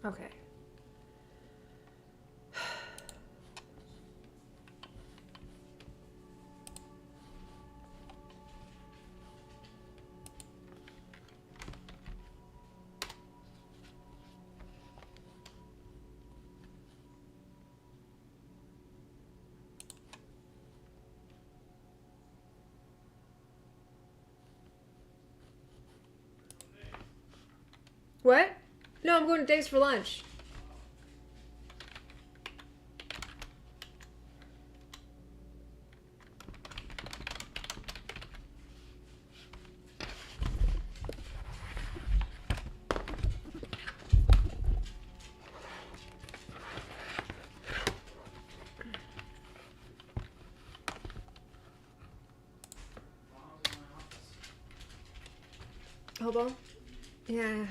Okay. What? No, I'm going to Dave's for lunch. Hold on. Yeah.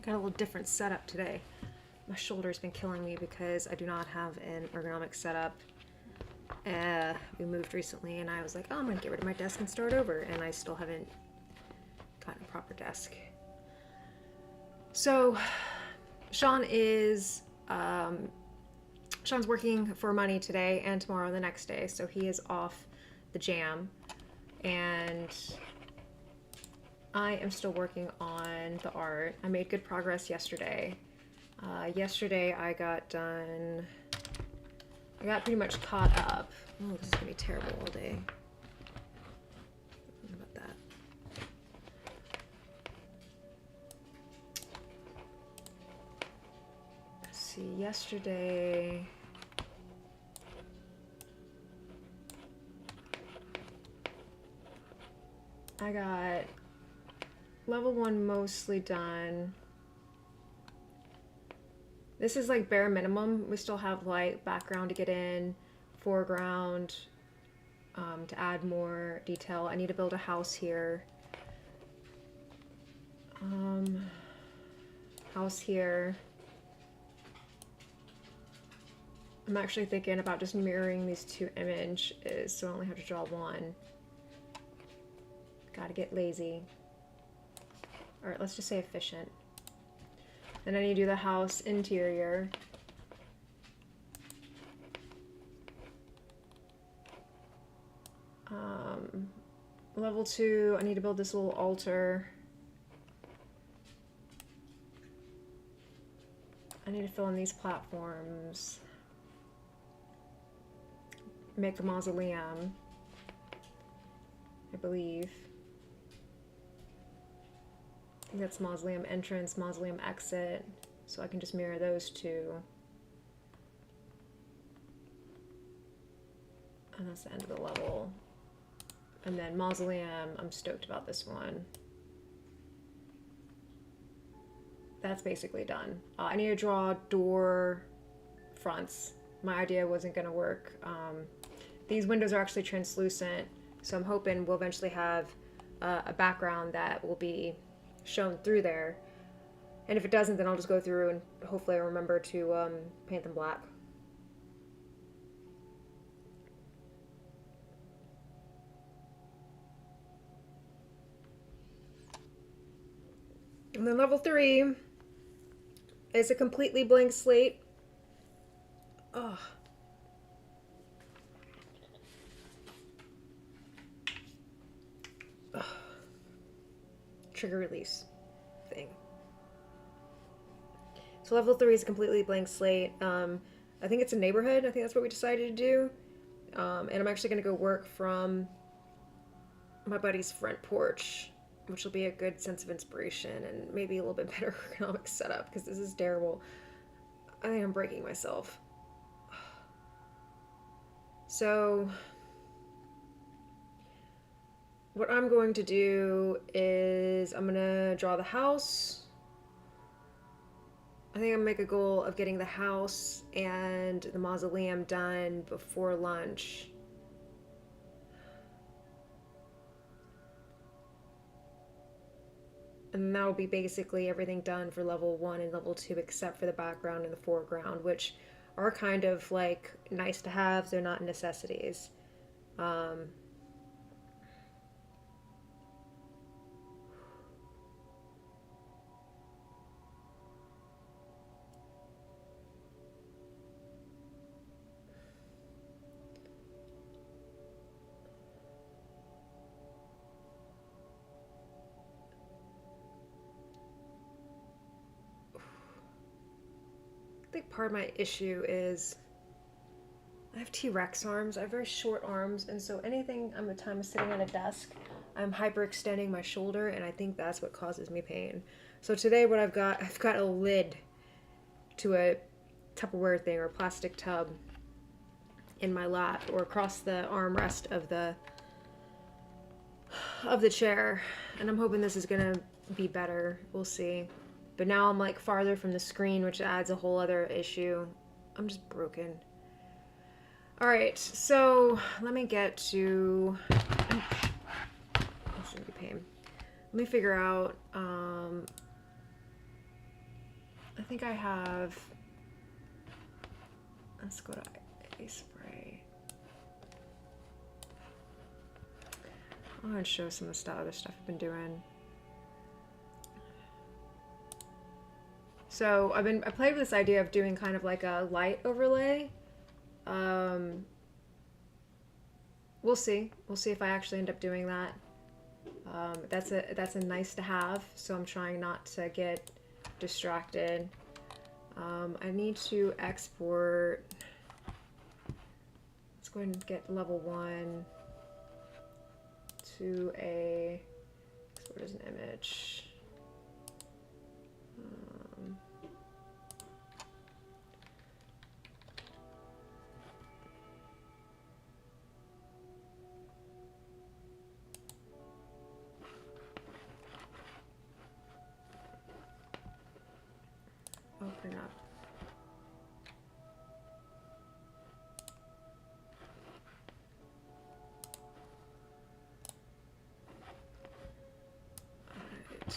Got a little different setup today. My shoulder's been killing me because I do not have an ergonomic setup. We moved recently and I was like, oh, I'm gonna get rid of my desk and start over, and I still haven't gotten a proper desk. So Sean is Sean's working for money today and tomorrow and the next day, so he is off the jam, and I am still working on the art. I made good progress yesterday. Yesterday I got done, I got pretty much caught up. Oh, this is gonna be terrible all day. What about that? Let's see, yesterday I got level 1 mostly done. This is like bare minimum. We still have like background to get in, foreground, to add more detail. I need to build a house here. House here. I'm actually thinking about just mirroring these two images so I only have to draw one. Gotta get lazy. Alright, let's just say efficient. Then I need to do the house interior. Level 2, I need to build this little altar. I need to fill in these platforms. Make a mausoleum, I believe. I think that's mausoleum entrance, mausoleum exit, so I can just mirror those two. And that's the end of the level. And then mausoleum, I'm stoked about this one. That's basically done. I need to draw door fronts. My idea wasn't gonna work. These windows are actually translucent, so I'm hoping we'll eventually have a background that will be shown through there. And if it doesn't, then I'll just go through and hopefully I'll remember to paint them black. And then level 3 is a completely blank slate. Ugh. trigger release thing. So level 3 is a completely blank slate. I think it's a neighborhood. I think that's what we decided to do. And I'm actually going to go work from my buddy's front porch, which will be a good sense of inspiration and maybe a little bit better ergonomic setup, because this is terrible. I think I'm breaking myself. So what I'm going to do is I'm going to draw the house. I think I'm going to make a goal of getting the house and the mausoleum done before lunch. And that'll be basically everything done for level 1 and level 2 except for the background and the foreground, which are kind of like nice to have. They're not necessities. I think part of my issue is I have T-Rex arms. I have very short arms, and so anything I'm sitting at a desk, I'm hyperextending my shoulder, and I think that's what causes me pain. So today what I've got a lid to a Tupperware thing or a plastic tub in my lap or across the armrest of the chair, and I'm hoping this is gonna be better. We'll see. But now I'm like farther from the screen, which adds a whole other issue. I'm just broken. All right, so let me get to. This should be pain. Let me figure out. I think I have. Let's go to a spray. I'm gonna show some of the other stuff I've been doing. So I played with this idea of doing kind of like a light overlay. We'll see. We'll see if I actually end up doing that. That's a nice to have. So I'm trying not to get distracted. I need to export. Let's go ahead and get level 1 to a. Export as an image. Open up. Alright.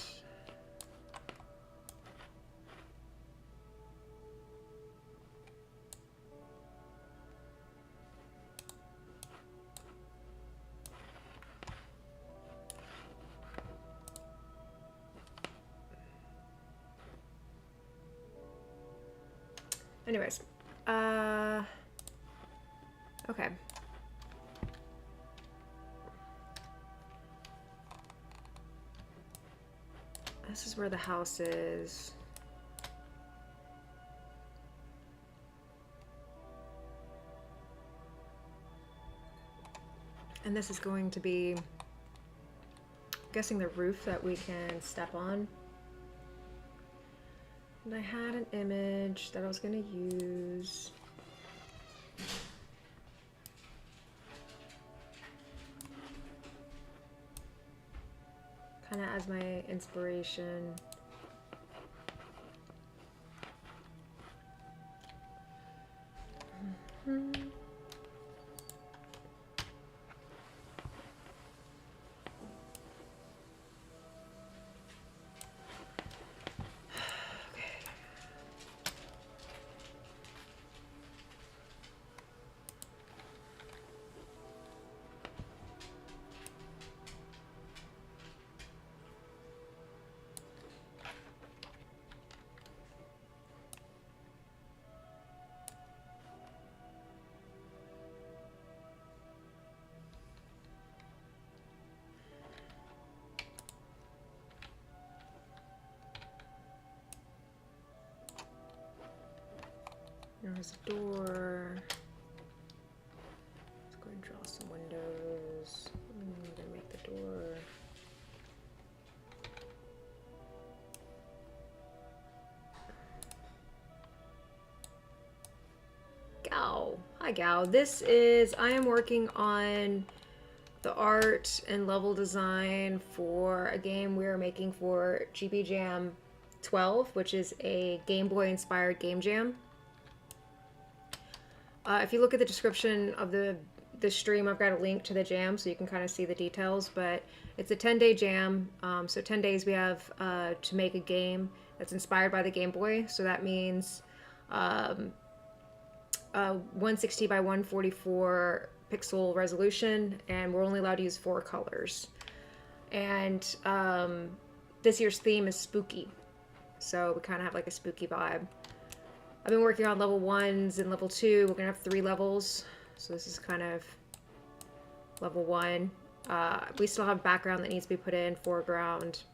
Anyways, okay. This is where the house is. And this is going to be, I'm guessing, the roof that we can step on. And I had an image that I was going to use. Kind of as my inspiration. has a door. Let's go and draw some windows. I'm gonna make the door. Gal. Hi, Gal. I am working on the art and level design for a game we're making for GBJam12, which is a Game Boy inspired game jam. If you look at the description of the stream, I've got a link to the jam so you can kind of see the details, but it's a 10-day jam. So 10 days we have to make a game that's inspired by the Game Boy. So that means 160 by 144 pixel resolution, and we're only allowed to use 4 colors. And this year's theme is spooky, so we kind of have like a spooky vibe. I've been working on level 1s and level 2. We're gonna have 3 levels, so this is kind of level 1. We still have background that needs to be put in, foreground.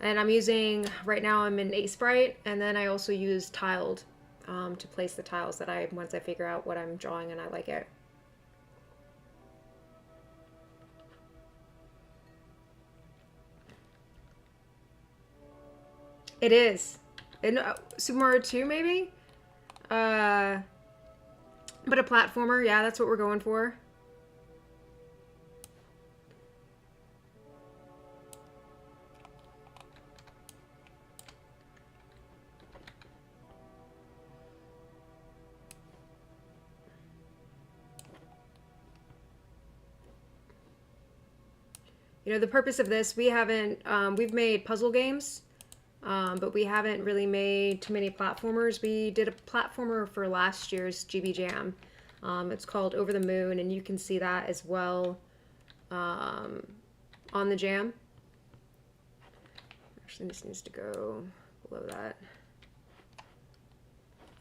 And I'm using, right now I'm in Sprite, and then I also use tiled to place the tiles that once I figure out what I'm drawing and I like it. It is. In Super Mario 2 maybe? But a platformer, yeah, that's what we're going for. You know, the purpose of this, we've made puzzle games, but we haven't really made too many platformers. We did a platformer for last year's GB Jam. It's called Over the Moon, and you can see that as well on the jam. Actually, this needs to go below that.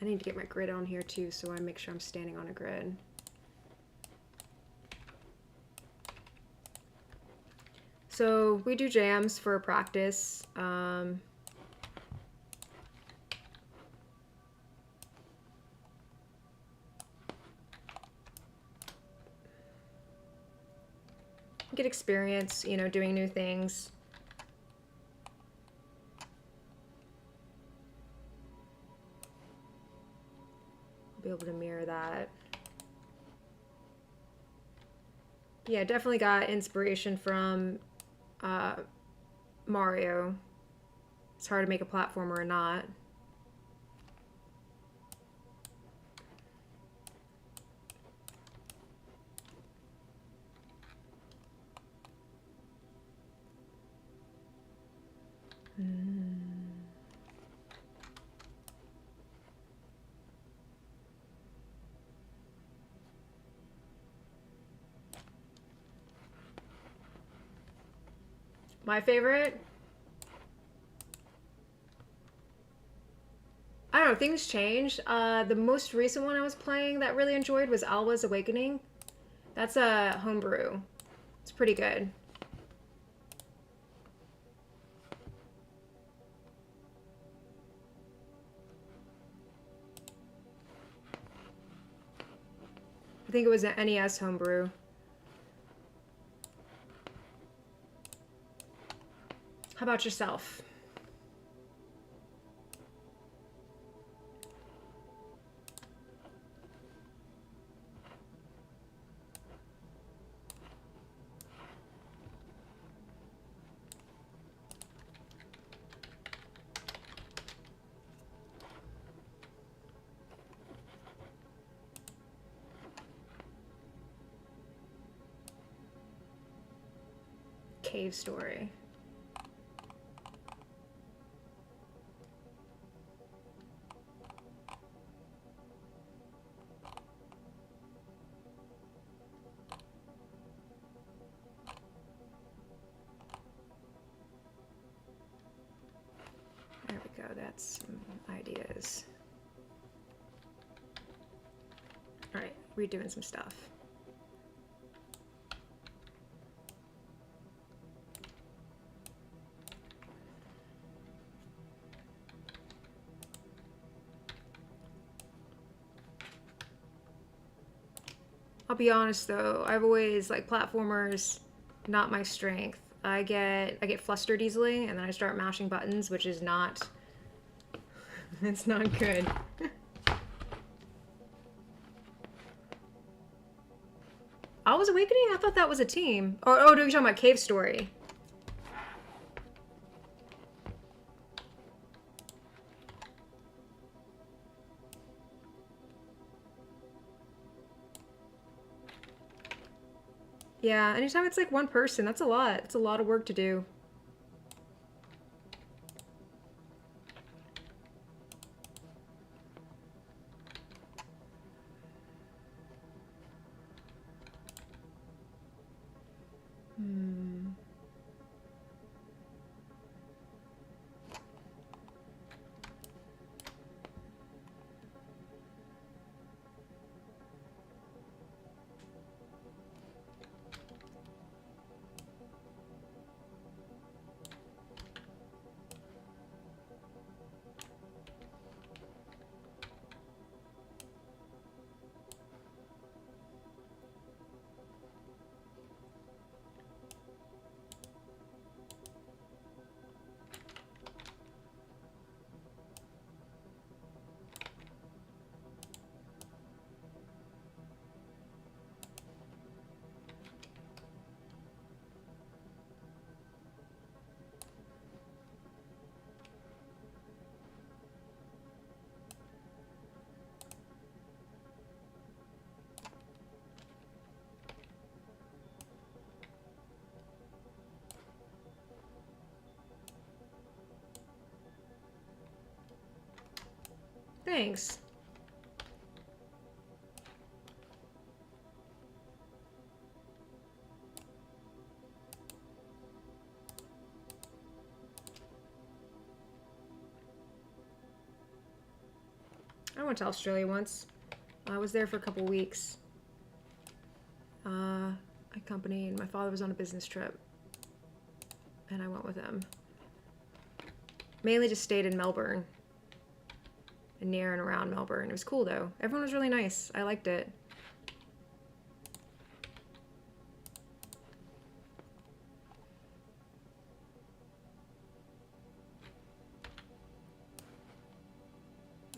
I need to get my grid on here too, so I make sure I'm standing on a grid. So we do jams for practice. Get experience, you know, doing new things. Be able to mirror that. Yeah, definitely got inspiration from Mario. It's hard to make a platformer or not. My favorite? I don't know, things change. The most recent one I was playing that really enjoyed was Alwa's Awakening. That's a homebrew. It's pretty good. I think it was an NES homebrew. How about yourself? Cave story. There we go, that's some ideas. All right, redoing some stuff. I'll be honest though, I've always, like, platformers, not my strength. I get flustered easily, and then I start mashing buttons, which is not, it's not good. I Was Awakening? I thought that was a team. Oh, you're talking about Cave Story. Yeah, anytime it's like one person, that's a lot. It's a lot of work to do. Thanks. I went to Australia once. I was there for a couple weeks. I accompanied, my father was on a business trip, and I went with him. Mainly just stayed in Melbourne, and near and around Melbourne. It was cool though. Everyone was really nice. I liked it.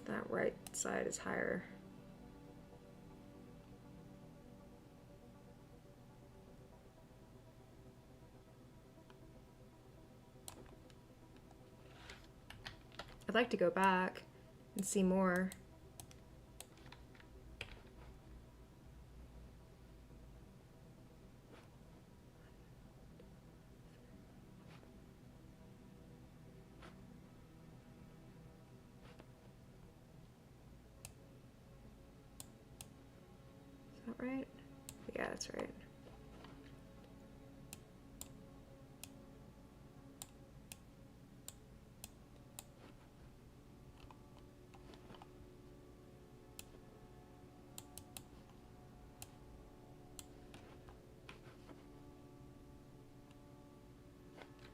That right side is higher. I'd like to go back and see more. Is that right? Yeah, that's right.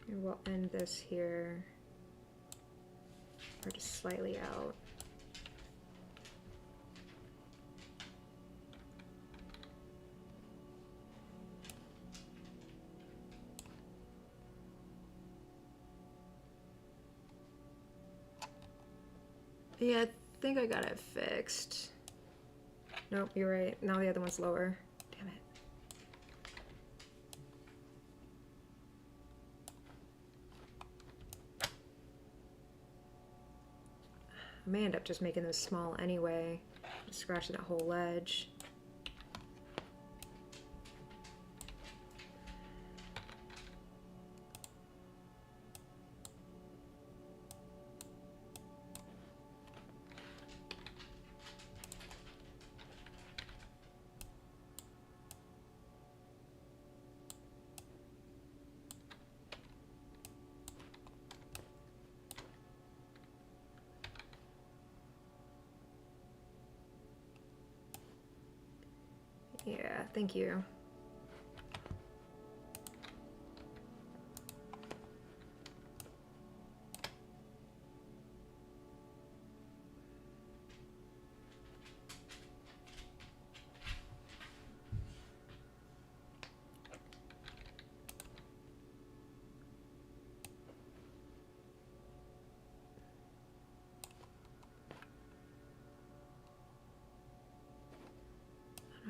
And we'll end this here, or just slightly out. Yeah, I think I got it fixed. Nope, you're right. Now the other one's lower. Damn it. I may end up just making this small anyway. Just scratching that whole ledge. Yeah, thank you.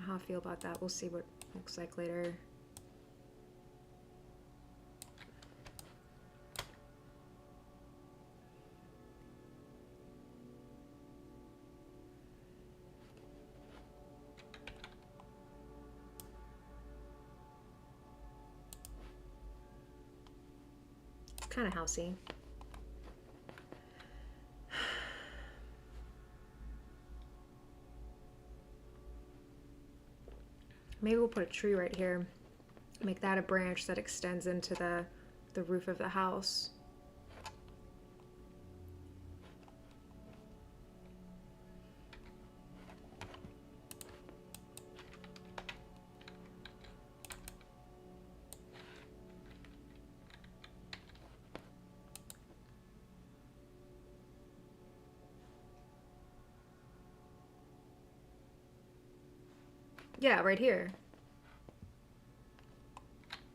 know how I feel about that. We'll see what it looks like later. Kind of housey. Maybe we'll put a tree right here. Make that a branch that extends into the roof of the house. Yeah, right here.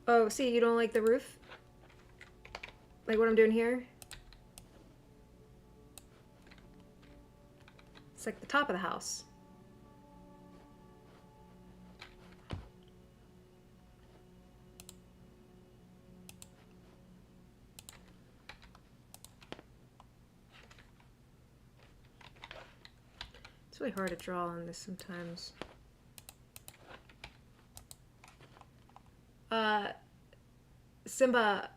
Oh, see, you don't like the roof? Like what I'm doing here? It's like the top of the house. It's really hard to draw on this sometimes. Simba,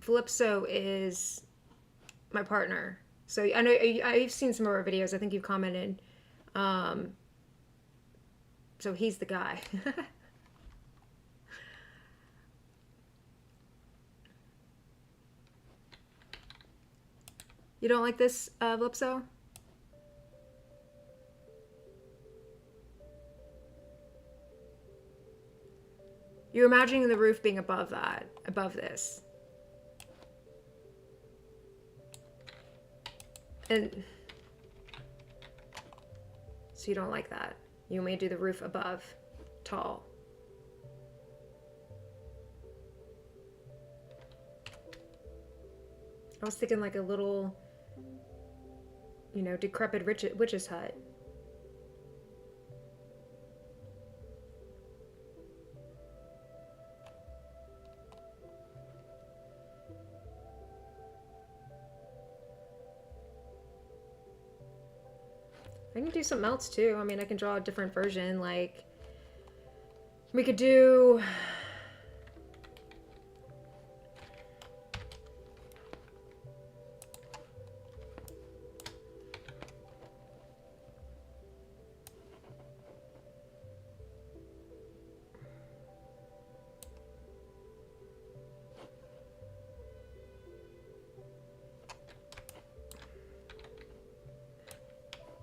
Calypso is my partner. So I know I've seen some of our videos. I think you've commented. So he's the guy. You don't like this, Calypso? You're imagining the roof being above that, above this. And so you don't like that. You want me to do the roof above, tall. I was thinking like a little, you know, decrepit witch's hut. I can do something else too. I mean, I can draw a different version. Like, we could do...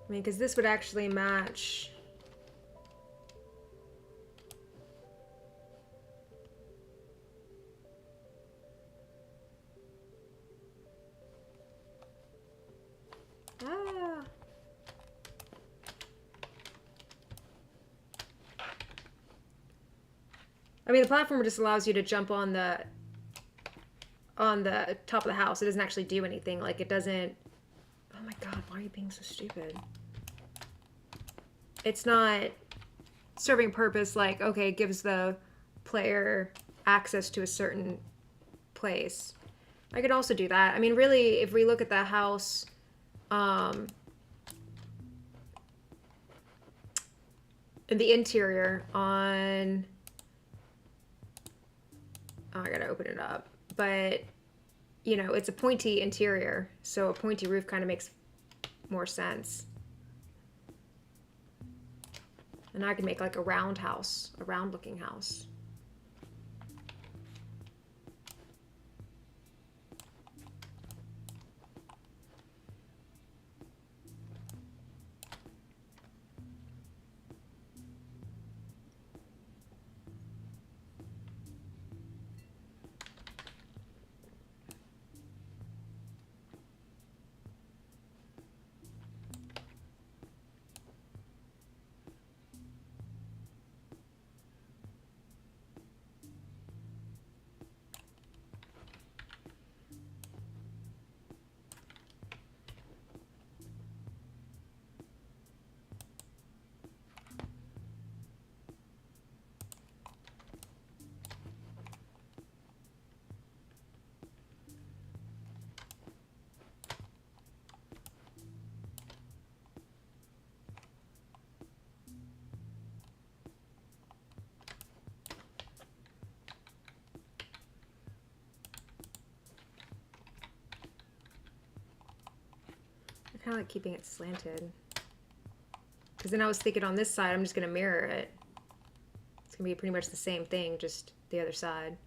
I mean, because this would actually match. Ah. I mean, the platform just allows you to jump on the top of the house. It doesn't actually do anything. Like, it doesn't... Oh my god, why are you being so stupid? It's not serving purpose like, okay, it gives the player access to a certain place. I could also do that. I mean, really, if we look at the house, in the interior on... Oh, I gotta open it up. But, you know, it's a pointy interior, so a pointy roof kind of makes more sense. And I can make like a round house, a round looking house. kind of like keeping it slanted. Because then I was thinking on this side, I'm just going to mirror it. It's going to be pretty much the same thing, just the other side.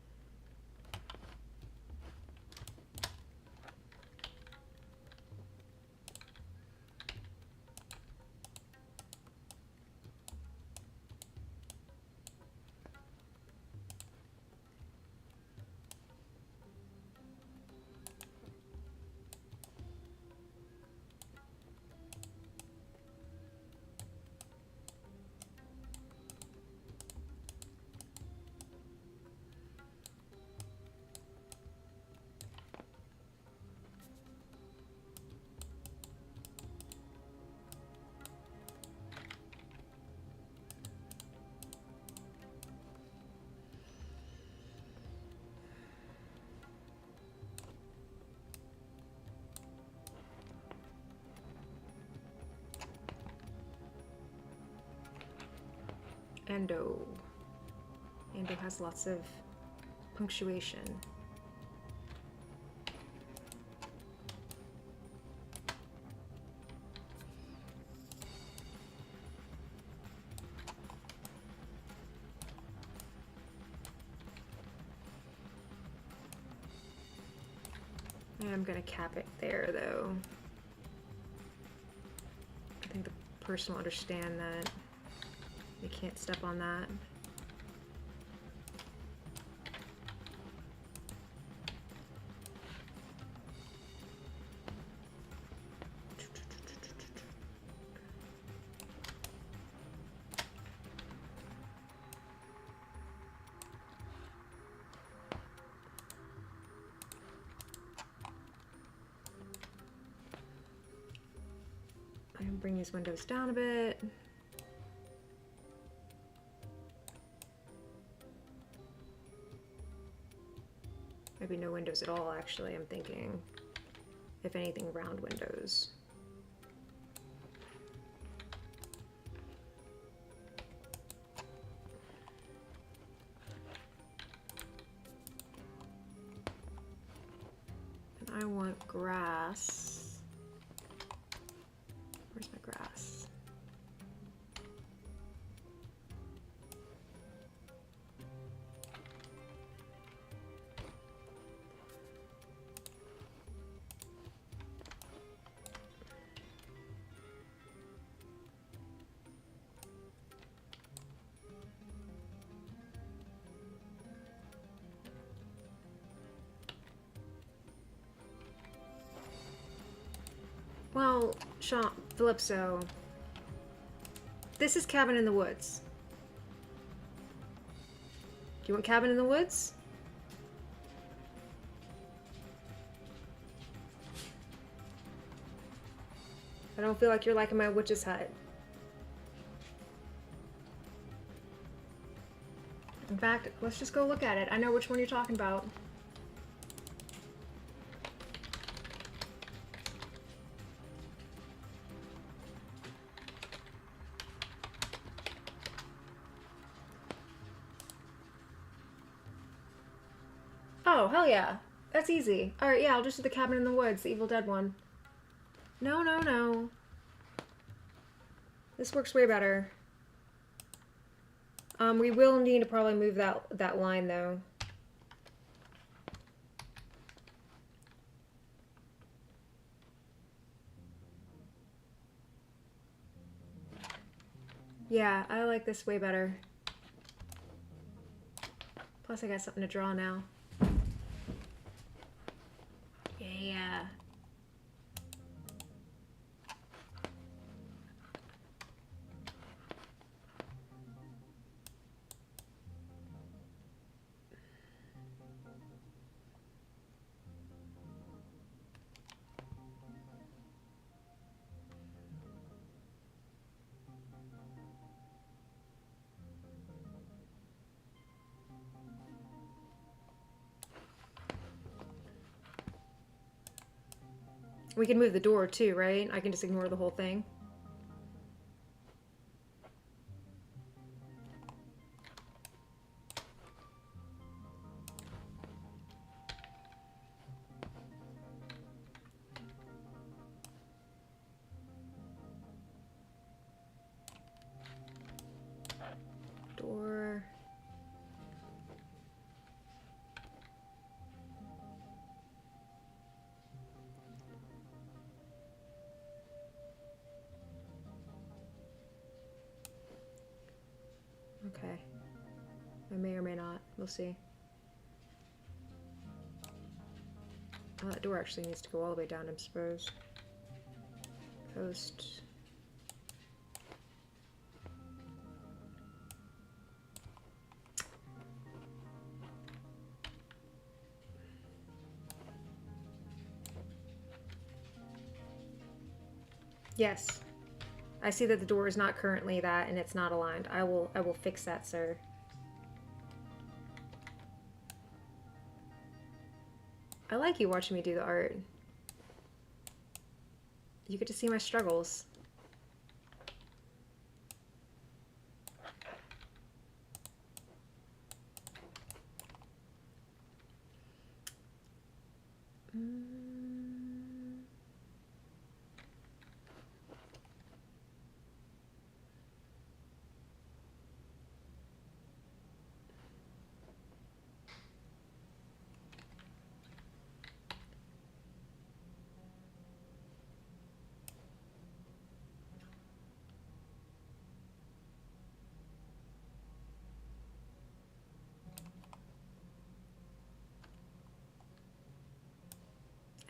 Endo. Endo has lots of punctuation. And I'm gonna cap it there though. I think the person will understand that. You can't step on that. I'm gonna bring these windows down a bit. Maybe no windows at all, actually, I'm thinking. If anything, round windows. And I want grass. Where's my grass? Well, Sean, Philipso, this is Cabin in the Woods. Do you want Cabin in the Woods? I don't feel like you're liking my witch's hut. In fact, let's just go look at it. I know which one you're talking about. Oh, hell yeah. That's easy. Alright, yeah, I'll just do the Cabin in the Woods, the Evil Dead one. No, no, no. This works way better. We will need to probably move that line, though. Yeah, I like this way better. Plus I got something to draw now. Yeah. We can move the door too, right? I can just ignore the whole thing. Okay. I may or may not. We'll see. Oh, that door actually needs to go all the way down, I suppose. Post. Yes. I see that the door is not currently that and it's not aligned. I will fix that, sir. I like you watching me do the art. You get to see my struggles.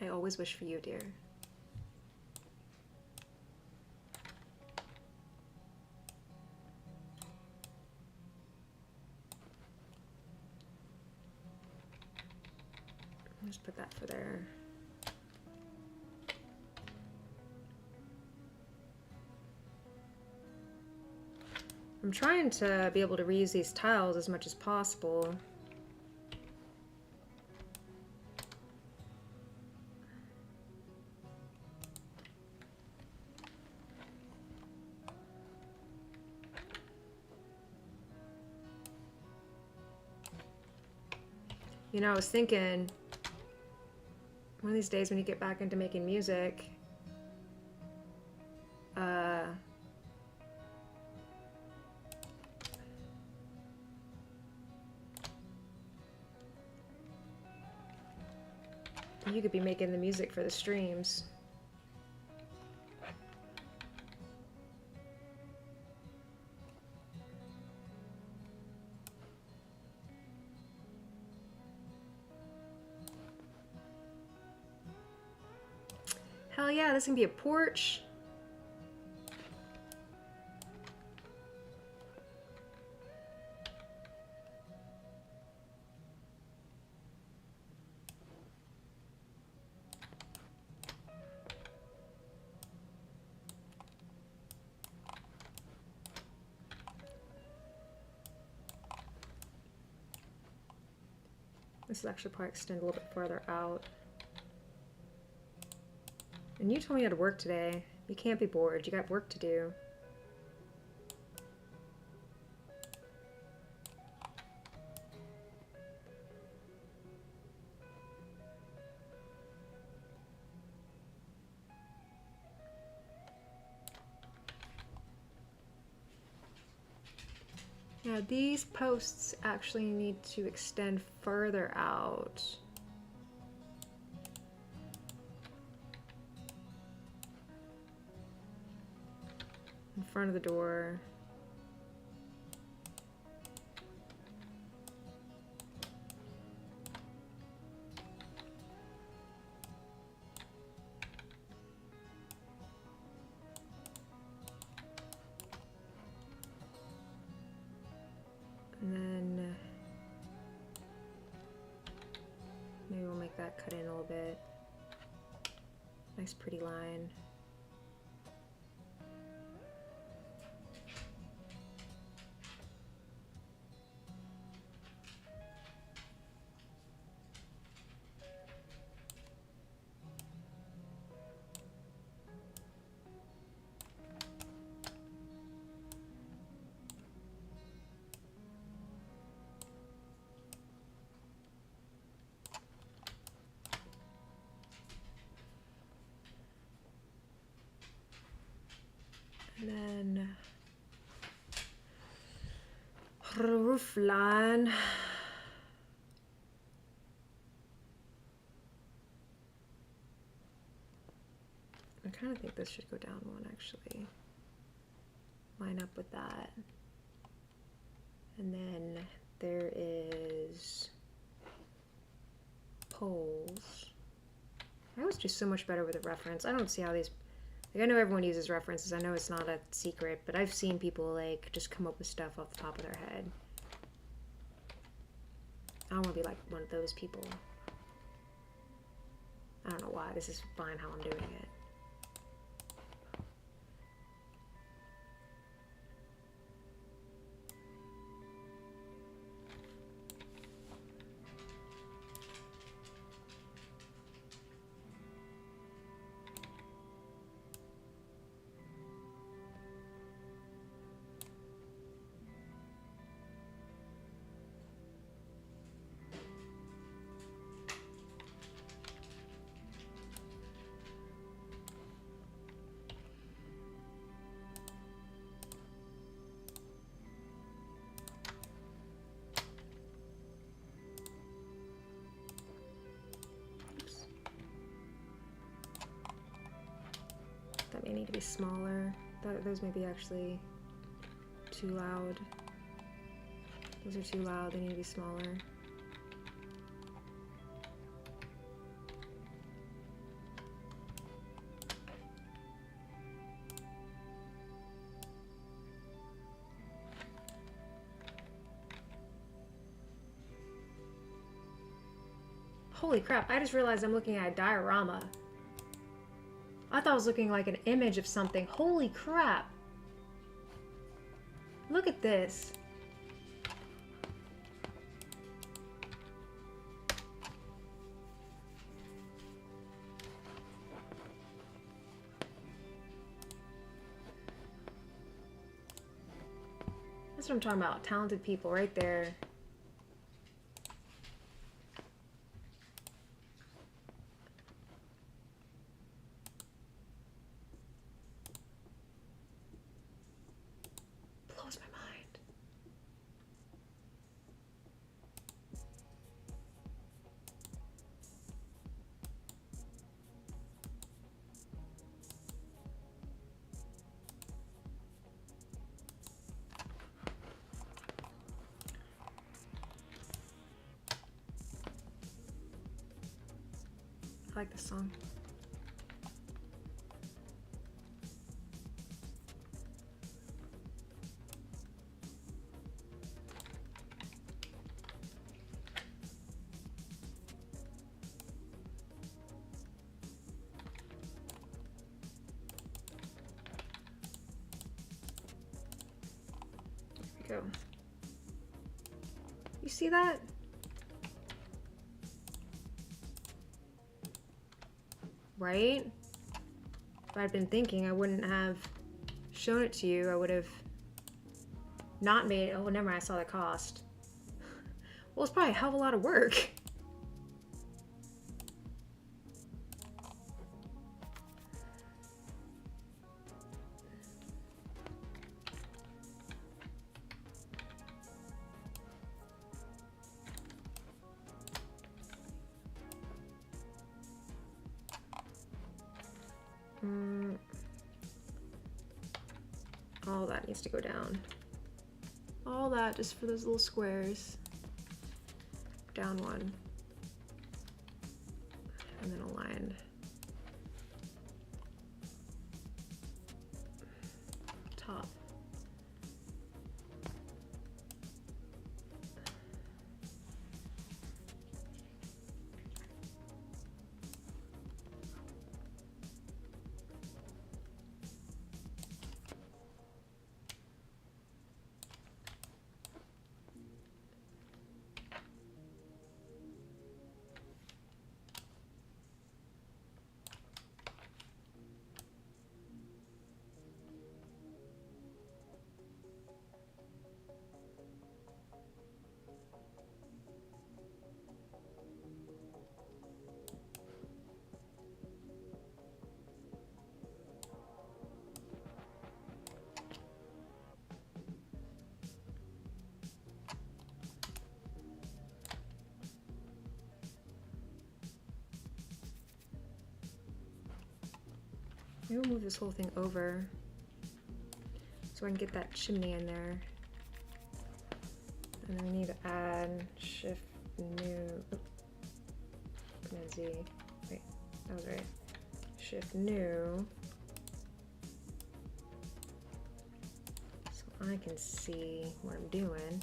I always wish for you, dear. Just put that for there. I'm trying to be able to reuse these tiles as much as possible. You know, I was thinking, one of these days when you get back into making music, you could be making the music for the streams. Hell yeah, this can be a porch. This is actually probably extend a little bit further out. And you told me you had to work today. You can't be bored. You got work to do. Yeah, these posts actually need to extend further out. In front of the door. And then maybe we'll make that cut in a little bit. Nice pretty line. And then roof line. I kind of think this should go down one actually. Line up with that. And then there is poles. I always do so much better with a reference. I don't see how these, like, I know everyone uses references. I know it's not a secret, but I've seen people like just come up with stuff off the top of their head. I don't want to be like one of those people. I don't know why. This is fine how I'm doing it. That may need to be smaller. Those may be actually too loud. Those are too loud, they need to be smaller. Holy crap, I just realized I'm looking at a diorama. I thought I was looking like an image of something. Holy crap. Look at this. That's what I'm talking about. Talented people right there. Blows my mind. I like this song. There we go. You see that? Right? If I'd been thinking, I wouldn't have shown it to you. I would have not made it. Oh, never mind. I saw the cost. Well, it's probably a hell of a lot of work. All that needs to go down. All that just for those little squares. Down one. And then aligned. Top. Maybe we'll move this whole thing over so I can get that chimney in there. again. Shift new. Command Z. Wait, that was right. Shift new. So I can see what I'm doing.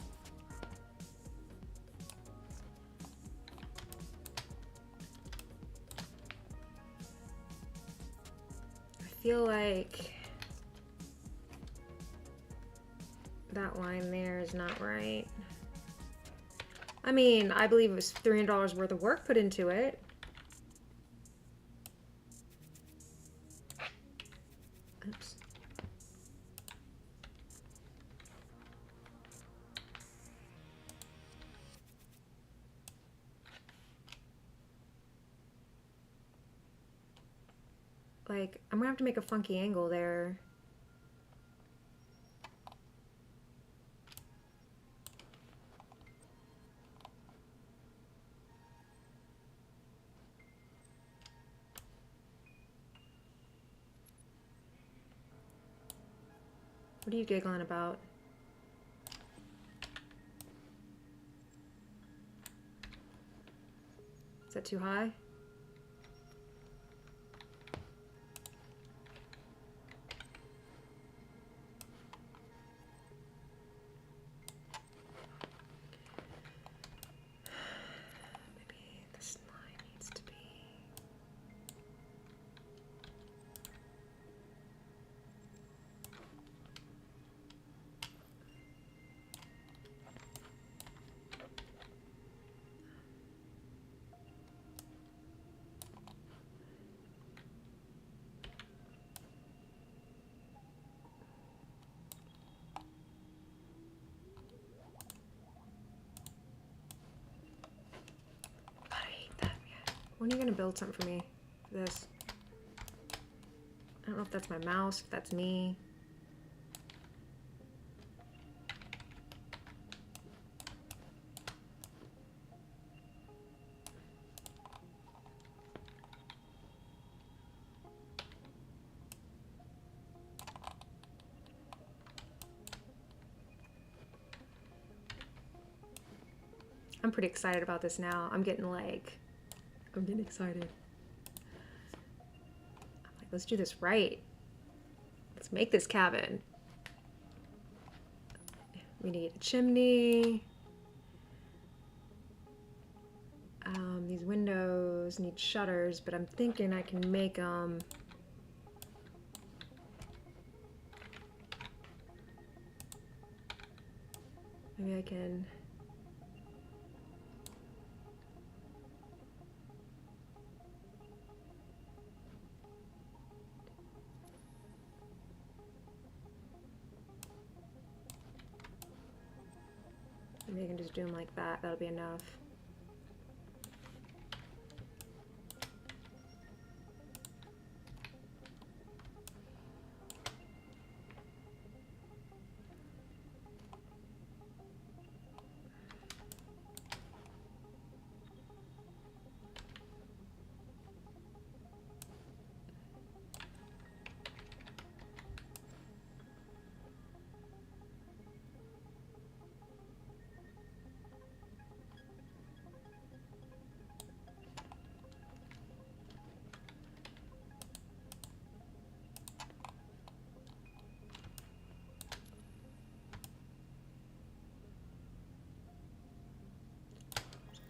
I feel like that line there is not right. I mean, I believe it was $300 worth of work put into it. Oops. Like, I'm gonna have to make a funky angle there. What are you giggling about? Is that too high? Maybe this line needs to be... God, I hate that, man. When are you gonna build something for me for this? I don't know if that's my mouse, if that's me. I'm pretty excited about this now. I'm getting excited. I'm like, let's do this right. Let's make this cabin. We need a chimney. These windows need shutters, but I'm thinking I can make them. Maybe I can. Maybe I can just do them like that. That'll be enough.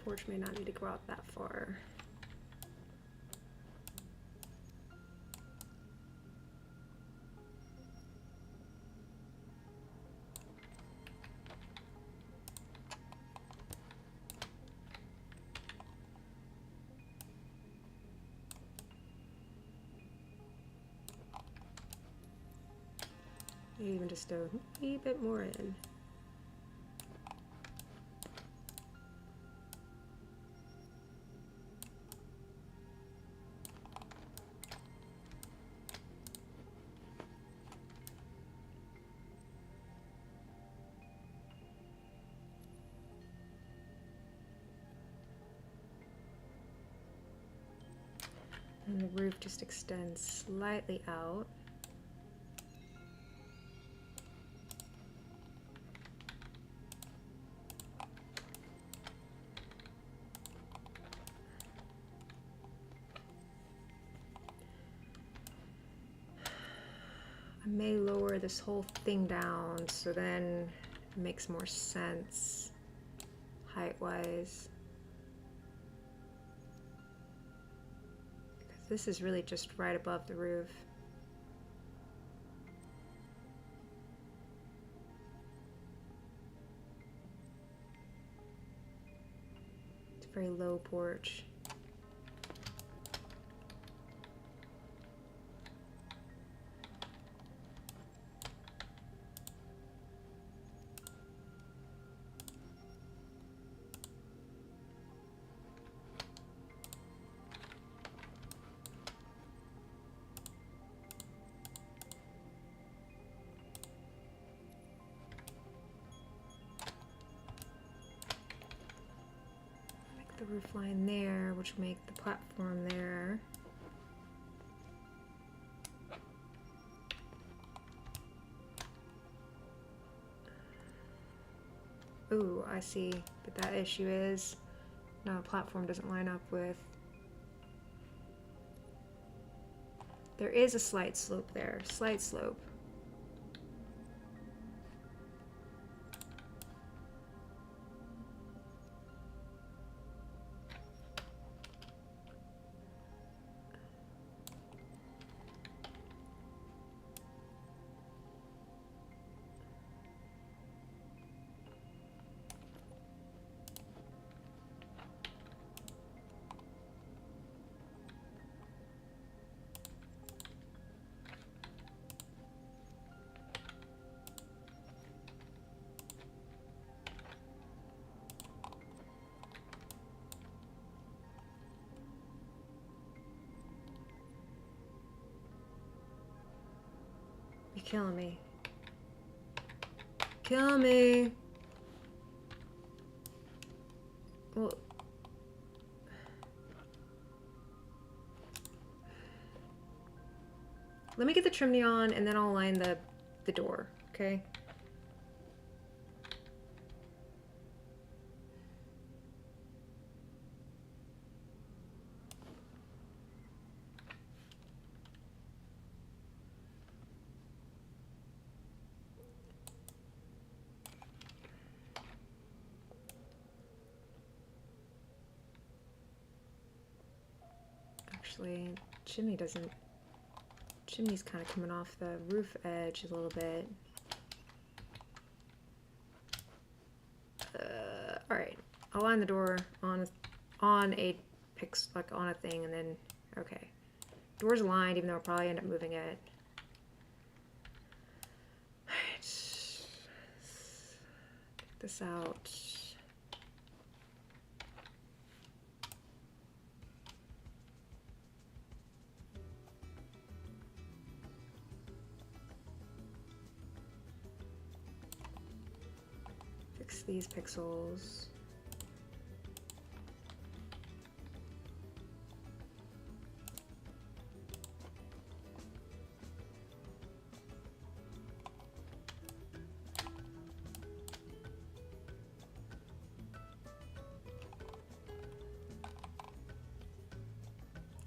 Porch may not need to go out that far. Maybe even just a wee bit more in. And the roof just extends slightly out. may lower this whole thing down so then it makes more sense height-wise. Because this is really just right above the roof. It's a very low porch. The roof line there, which will make the platform there. Ooh, I see. But that issue is, no, the platform doesn't line up with. There is a slight slope there, slight slope. You're killing me. Kill me. Well, let me get the chimney on and then I'll line the door, okay? Actually, chimney's kind of coming off the roof edge a little bit. All right, I'll line the door on a on a thing, and then okay, door's aligned, even though I'll probably end up moving it. All right, check this out. Fix these pixels.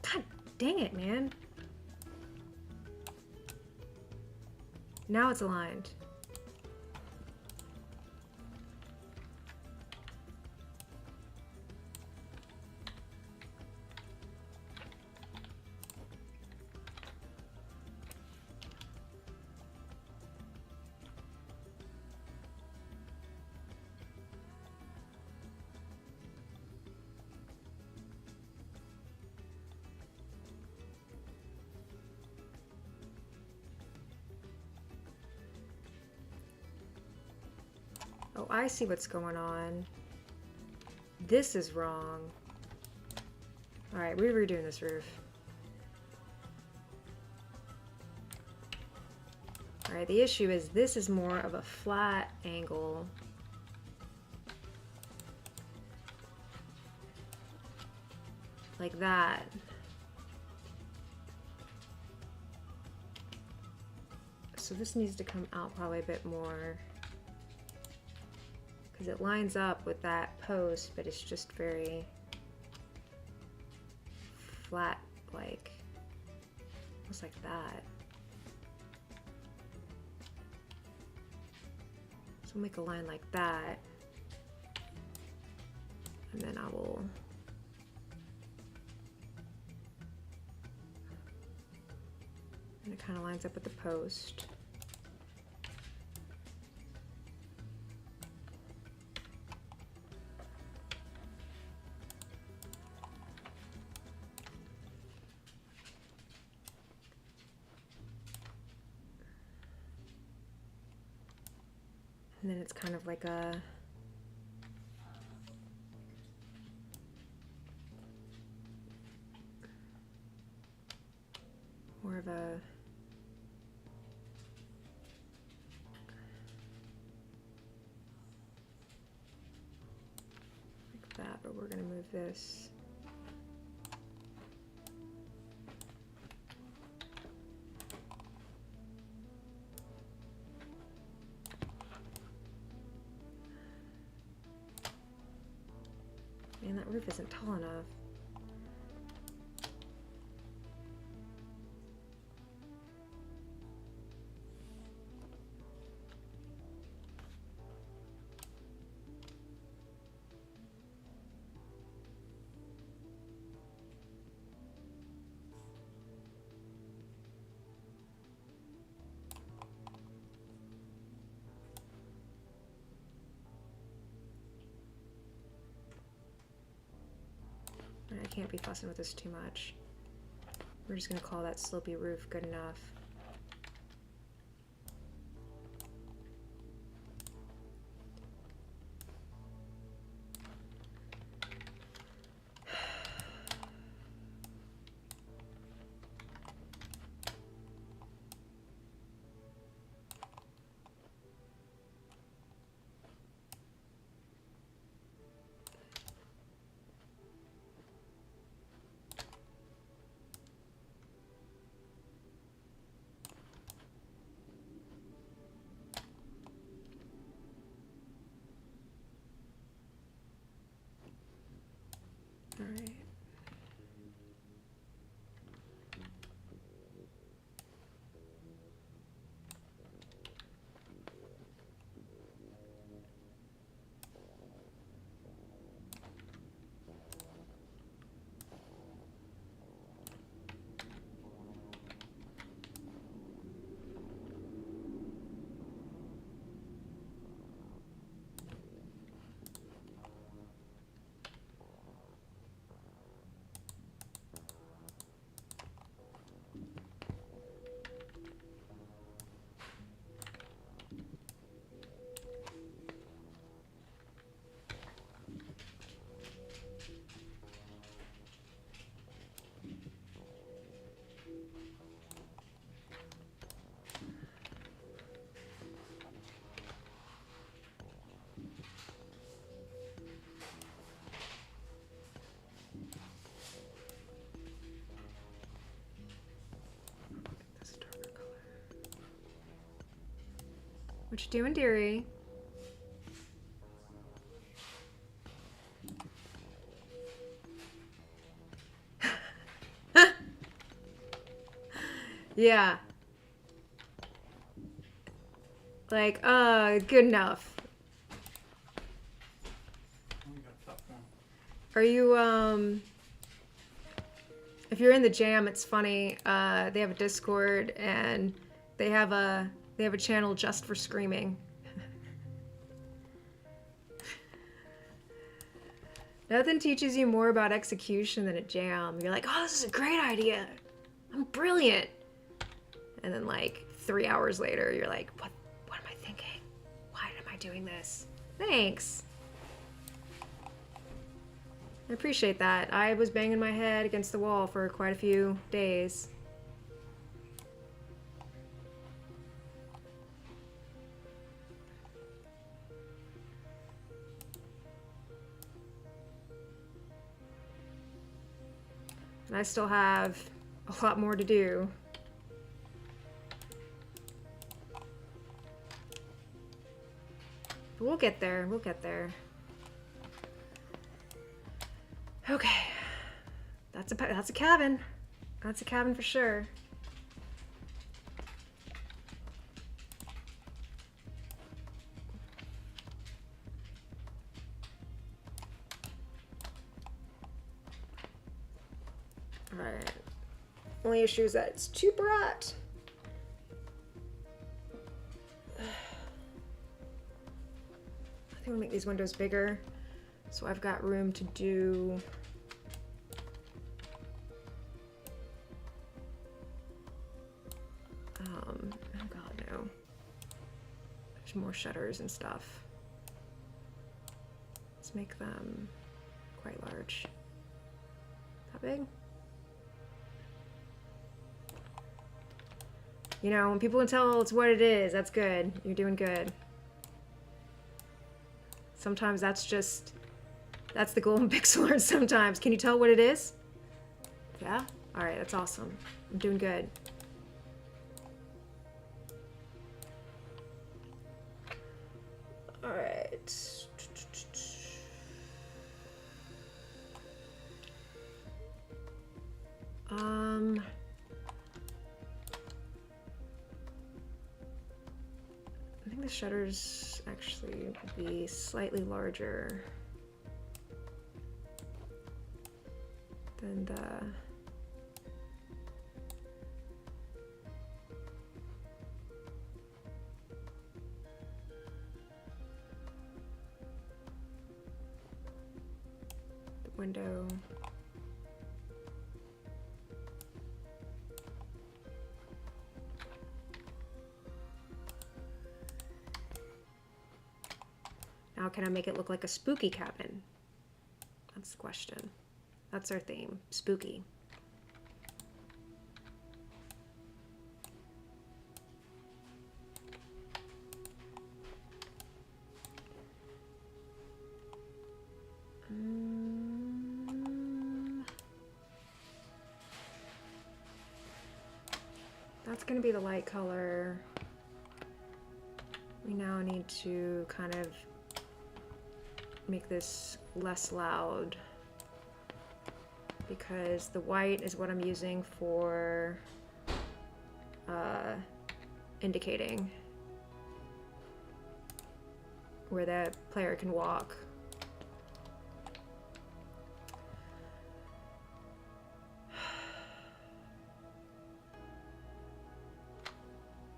God dang it, man. Now it's aligned. Oh, I see what's going on. This is wrong. All right, we're redoing this roof. All right, the issue is this is more of a flat angle. Like that. So this needs to come out probably a bit more. Because it lines up with that post, but it's just very flat, like, almost like that. we'll make a line like that. And then I will and it kind of lines up with the post. And then it's kind of like a more of a like that, but we're going to move this. Man, that roof isn't tall enough. I can't be fussing with this too much. We're just gonna call that slopey roof good enough. All right. What you doing, dearie? Yeah. Like, good enough. Are you, if you're in the jam, it's funny, they have a Discord and they have a channel just for screaming. Nothing teaches you more about execution than a jam. You're like, oh, this is a great idea. I'm brilliant. And then like 3 hours later, you're like, what am I thinking? Why am I doing this? Thanks. I appreciate that. I was banging my head against the wall for quite a few days. And I still have a lot more to do. But we'll get there. We'll get there. Okay. That's a cabin. That's a cabin for sure. Alright. Only issue is that it's too bright. I think we'll make these windows bigger. So I've got room to do oh god, no. There's more shutters and stuff. Let's make them quite large. That big? You know, when people can tell it's what it is, that's good. You're doing good. Sometimes that's the golden pixel art sometimes. Can you tell what it is? Yeah? Alright, that's awesome. I'm doing good. Alright. I think the shutters actually would be slightly larger than the window. Now can I make it look like a spooky cabin? That's the question. That's our theme, spooky. That's gonna be the light color. We now need to kind of make this less loud because the white is what I'm using for indicating where the player can walk.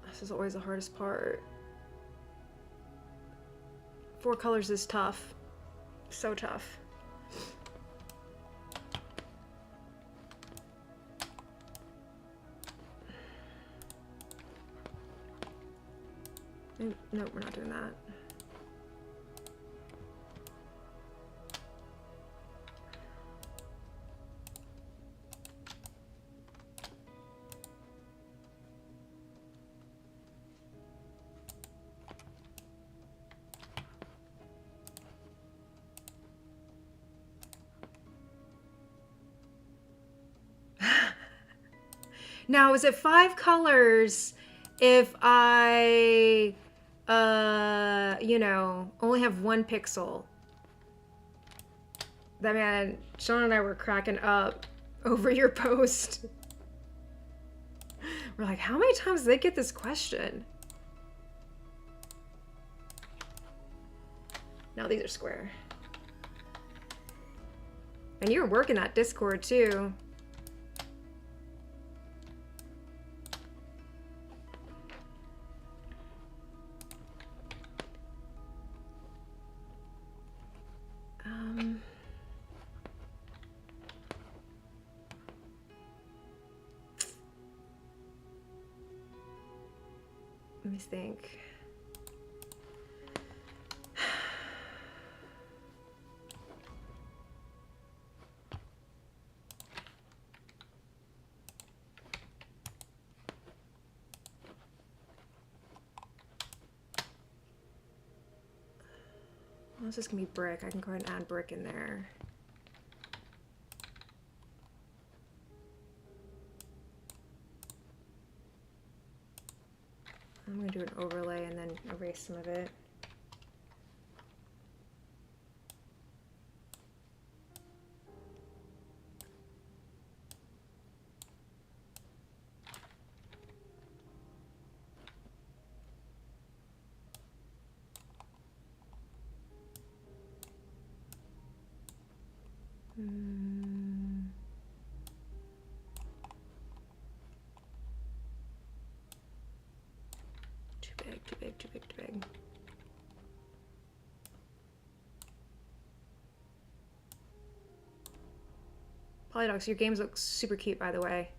This is always the hardest part. 4 colors is tough. So tough. Nope, we're not doing that. Now, is it 5 colors if I, you know, only have 1 pixel? That man, Sean and I were cracking up over your post. We're like, how many times did they get this question? No, these are square. And you were working that Discord too. Let me think. Well, this is gonna be brick. I can go ahead and add brick in there. I'm gonna do an overlay and then erase some of it. Polydocs, your games look super cute, by the way.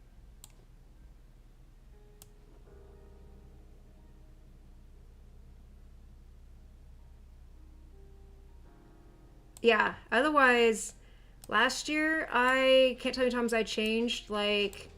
Yeah, otherwise, last year, I can't tell you how many times I changed, like,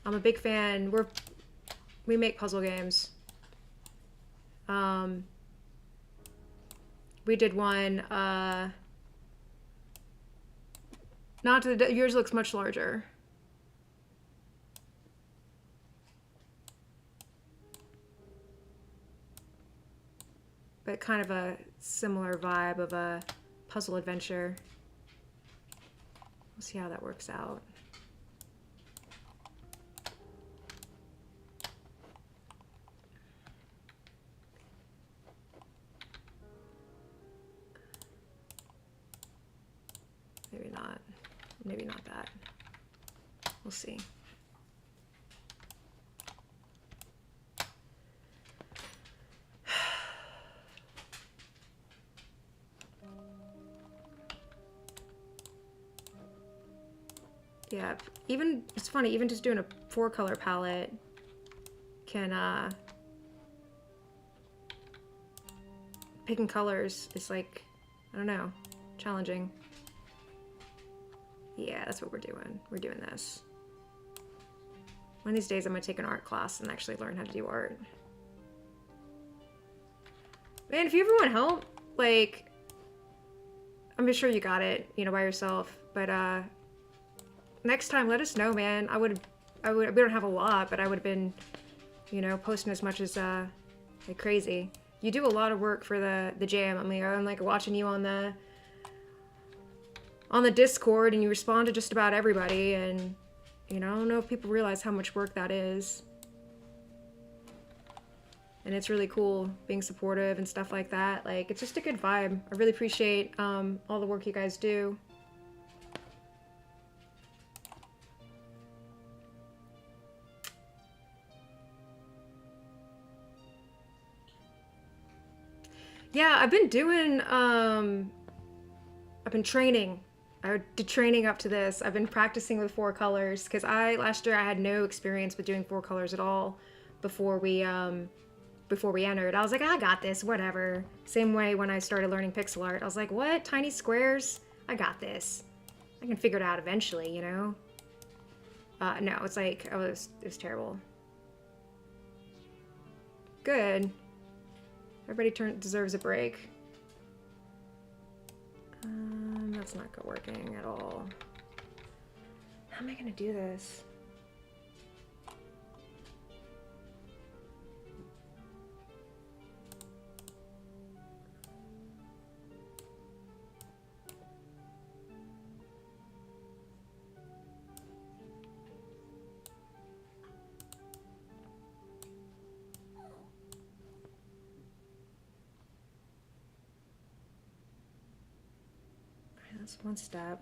I'm a big fan. We make puzzle games. We did one, not to the, yours looks much larger. But kind of a similar vibe of a puzzle adventure. We'll see how that works out. Maybe not. Maybe not that. We'll see. Yeah, even, it's funny, even just doing a 4-color palette can, picking colors is like, I don't know, challenging. Yeah, that's what we're doing. We're doing this. One of these days I'm gonna take an art class and actually learn how to do art. Man, if you ever want help, like, I'm just sure you got it, you know, by yourself, but, next time, let us know, man. we don't have a lot, but I would have been, you know, posting as much as, like crazy. You do a lot of work for the jam. I mean, I'm like watching you on the Discord, and you respond to just about everybody, and, you know, I don't know if people realize how much work that is. And it's really cool being supportive and stuff like that. Like, it's just a good vibe. I really appreciate, all the work you guys do. Yeah, I've been doing, I've been training. I did training up to this. I've been practicing with 4 colors because last year I had no experience with doing 4 colors at all before we entered. I was like, I got this, whatever. Same way when I started learning pixel art. I was like, what? Tiny squares? I got this. I can figure it out eventually, you know? No, it's like, it was terrible. Good. Everybody deserves a break. That's not good working at all. How am I gonna do this? That's one step.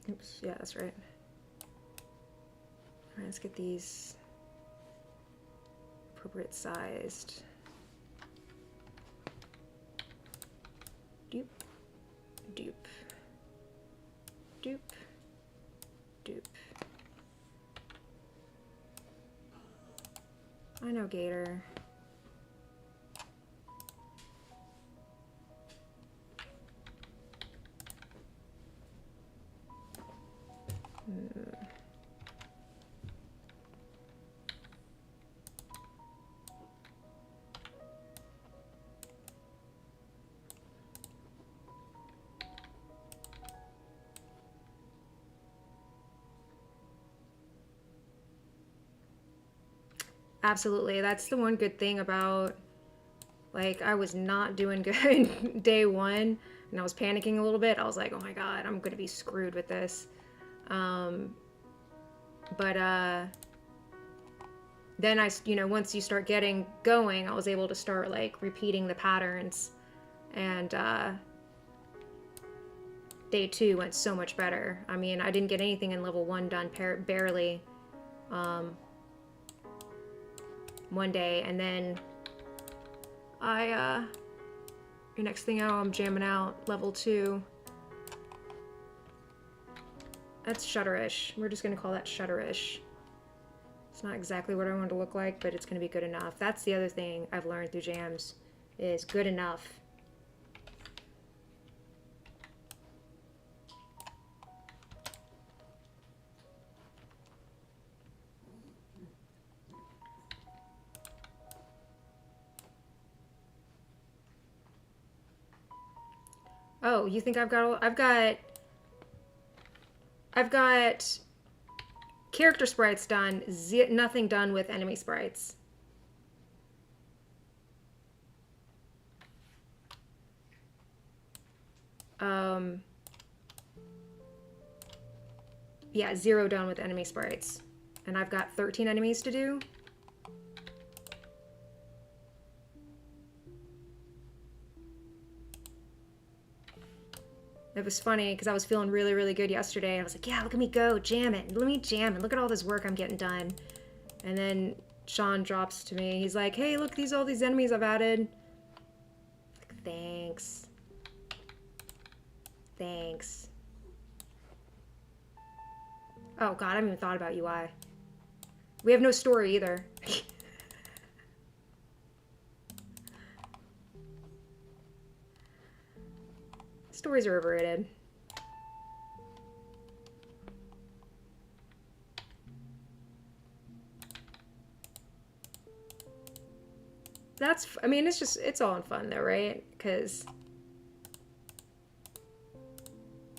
Oops, yeah, that's right. All right, let's get these appropriate sized. Doop, doop, doop, doop. I know, Gator. Absolutely. That's the one good thing about, like, I was not doing good day one, and I was panicking a little bit. I was like, oh my god, I'm gonna be screwed with this. But then once you start getting going, I was able to start like repeating the patterns, and day 2 went so much better. I mean, I didn't get anything in level 1 done barely one day, and then next thing I know, I'm jamming out level 2. That's Shutterish. We're just gonna call that Shutterish. It's not exactly what I want it to look like, but it's gonna be good enough. That's the other thing I've learned through jams, is good enough. Oh, you think I've got character sprites done, nothing done with enemy sprites. Yeah, 0 done with enemy sprites. And I've got 13 enemies to do. It was funny because I was feeling really, really good yesterday. I was like, yeah, look at me go, jam it. Let me jam it. Look at all this work I'm getting done. And then Sean drops to me. He's like, hey, look, all these enemies I've added. Like, thanks. Thanks. Oh, God, I haven't even thought about UI. We have no story either. Stories are overrated. I mean, it's all in fun though, right? Because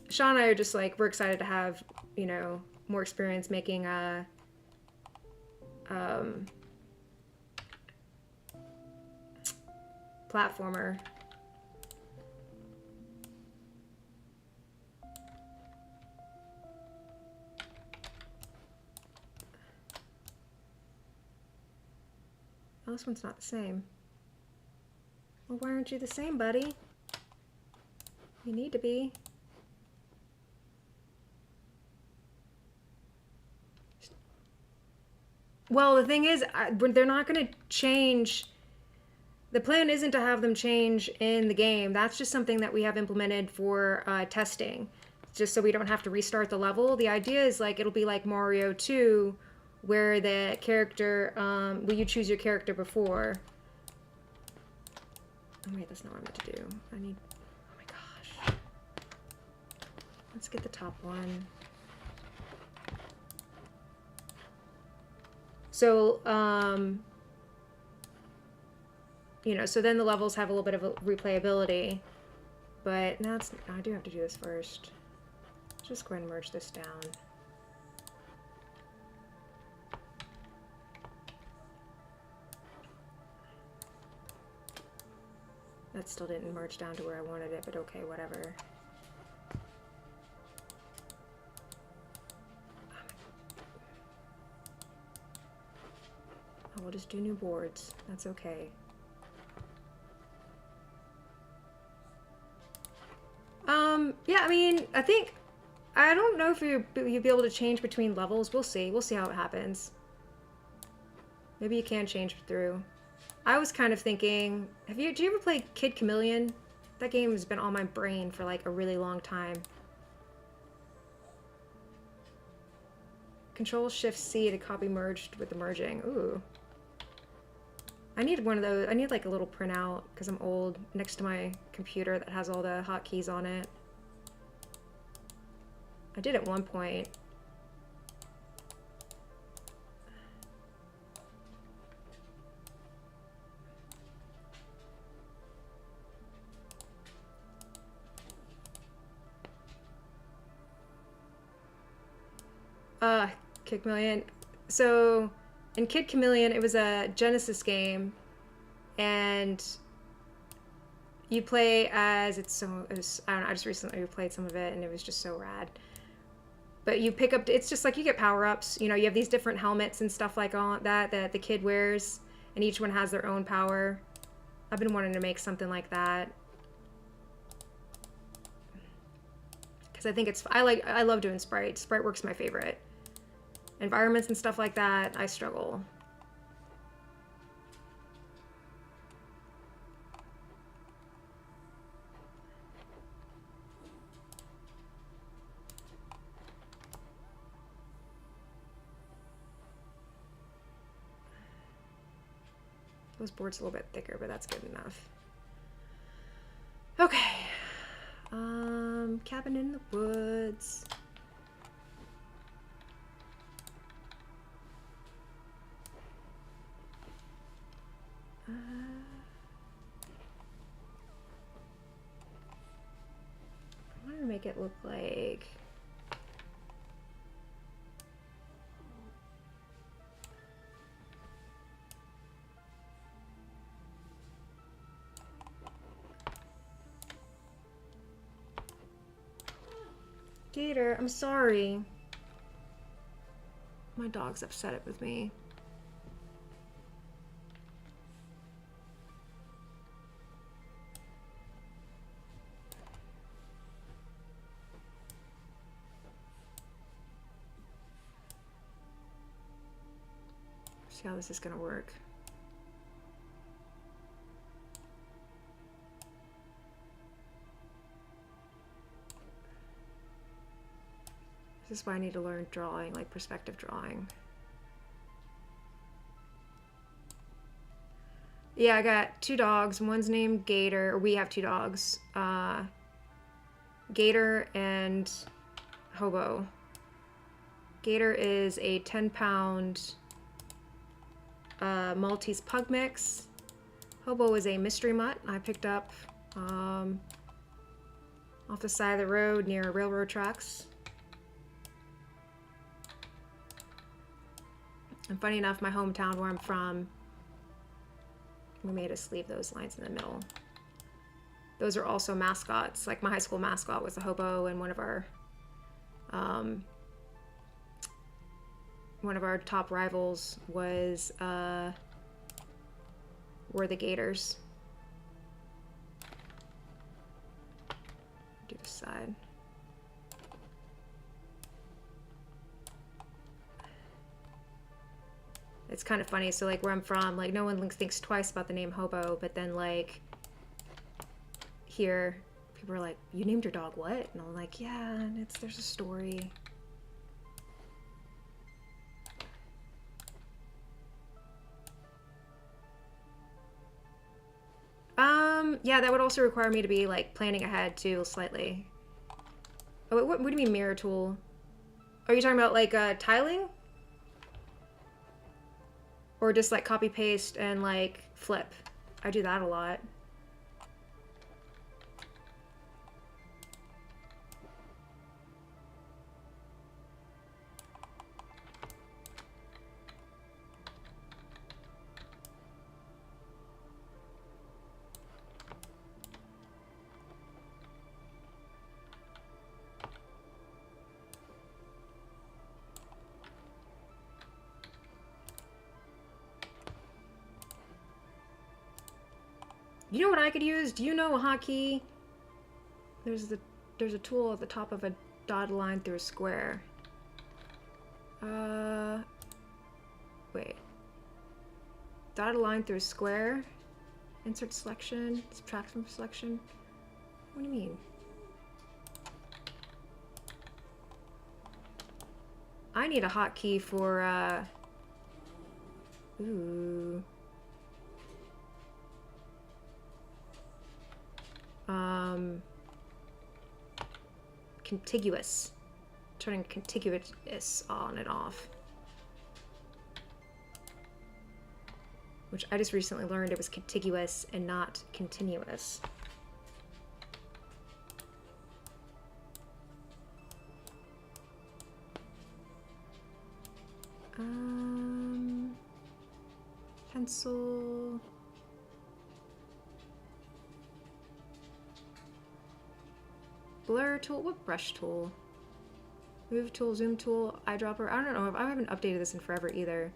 Sean and I are just like, we're excited to have, more experience making platformer. Oh, this one's not the same. Well, why aren't you the same, buddy? You need to be. Well, the thing is, they're not going to change. The plan isn't to have them change in the game. That's just something that we have implemented for testing, just so we don't have to restart the level. The idea is like it'll be like Mario 2, where the character, will you choose your character before? Oh wait, that's not what I meant to do. Oh my gosh. Let's get the top one. So, so then the levels have a little bit of a replayability, but now I do have to do this first. Just go ahead and merge this down. That still didn't merge down to where I wanted it, but okay, whatever. Oh, we'll just do new boards. That's okay. Yeah, I mean, I don't know if you'd be able to change between levels. We'll see. We'll see how it happens. Maybe you can change through. I was kind of thinking, do you ever play Kid Chameleon? That game has been on my brain for like a really long time. Control-Shift-C to copy merged with the merging. Ooh. I need one of those. I need like a little printout because I'm old next to my computer that has all the hotkeys on it. I did at one point. Kid Chameleon. So, in Kid Chameleon, it was a Genesis game, and you play as I don't know. I just recently replayed some of it, and it was just so rad. But you pick up, it's just like you get power-ups. You know, you have these different helmets and stuff like that the kid wears, and each one has their own power. I've been wanting to make something like that. Because I think it's, I love doing Sprite. Sprite work's my favorite. Environments and stuff like that, I struggle. Those boards a little bit thicker, but that's good enough. Okay. Cabin in the woods. I want to make it look like... Gator, I'm sorry. My dog's upset with me. See how this is gonna work. This is why I need to learn drawing, like perspective drawing. Yeah, I got 2 dogs. One's named Gator, or we have 2 dogs. Gator and Hobo. Gator is a 10-pound Maltese pug mix. Hobo is a mystery mutt I picked up off the side of the road near railroad tracks. And funny enough, my hometown where I'm from, we made us leave those lines in the middle. Those are also mascots. Like my high school mascot was a hobo, and one of our top rivals was were the Gators. Do this side. It's kind of funny. So like where I'm from, like no one thinks twice about the name Hobo, but then like here, people are like, "You named your dog what?" And I'm like, "Yeah, and there's a story." Yeah, that would also require me to be like planning ahead too, slightly. Oh, what do you mean mirror tool? Are you talking about like tiling? Or just like copy paste and like flip? I do that a lot. You know what I could use? Do you know a hotkey? There's a tool at the top of a dotted line through a square. Wait. Dotted line through a square? Insert selection? Subtract from selection? What do you mean? I need a hotkey for, ooh. Contiguous. Turning contiguous on and off. Which I just recently learned it was contiguous and not continuous. Pencil. Blur tool? What brush tool? Move tool, zoom tool, eyedropper. I don't know. I haven't updated this in forever either.